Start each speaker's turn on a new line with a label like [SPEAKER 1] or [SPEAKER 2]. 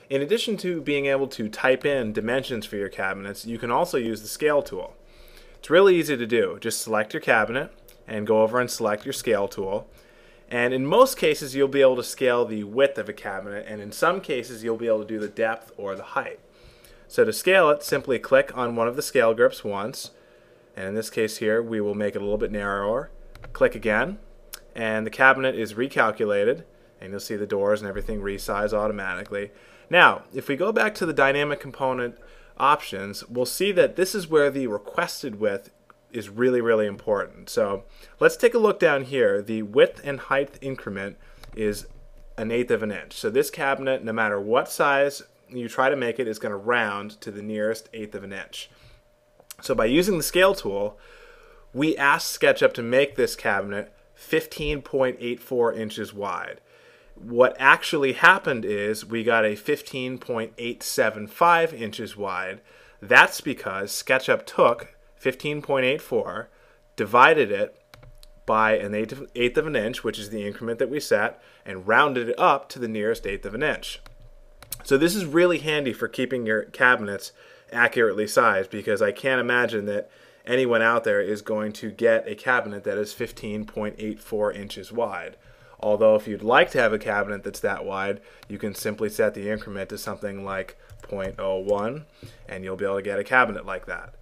[SPEAKER 1] In addition to being able to type in dimensions for your cabinets, you can also use the scale tool. It's really easy to do. Just select your cabinet and go over and select your scale tool. And in most cases you'll be able to scale the width of a cabinet, and in some cases you'll be able to do the depth or the height. So to scale it, simply click on one of the scale grips once, and in this case here we will make it a little bit narrower. Click again, and the cabinet is recalculated, and you'll see the doors and everything resize automatically. Now, if we go back to the dynamic component options, we'll see that this is where the requested width is really important. So let's take a look down here. The width and height increment is 1/8 of an inch. So this cabinet, no matter what size you try to make it, is going to round to the nearest 1/8 of an inch. So by using the scale tool, we asked SketchUp to make this cabinet 15.84 inches wide. What actually happened is we got a 15.875 inches wide. That's because SketchUp took 15.84, divided it by 1/8 of an inch, which is the increment that we set, and rounded it up to the nearest 1/8 of an inch. So this is really handy for keeping your cabinets accurately sized, because I can't imagine that anyone out there is going to get a cabinet that is 15.84 inches wide. Although if you'd like to have a cabinet that's that wide, you can simply set the increment to something like 0.01 and you'll be able to get a cabinet like that.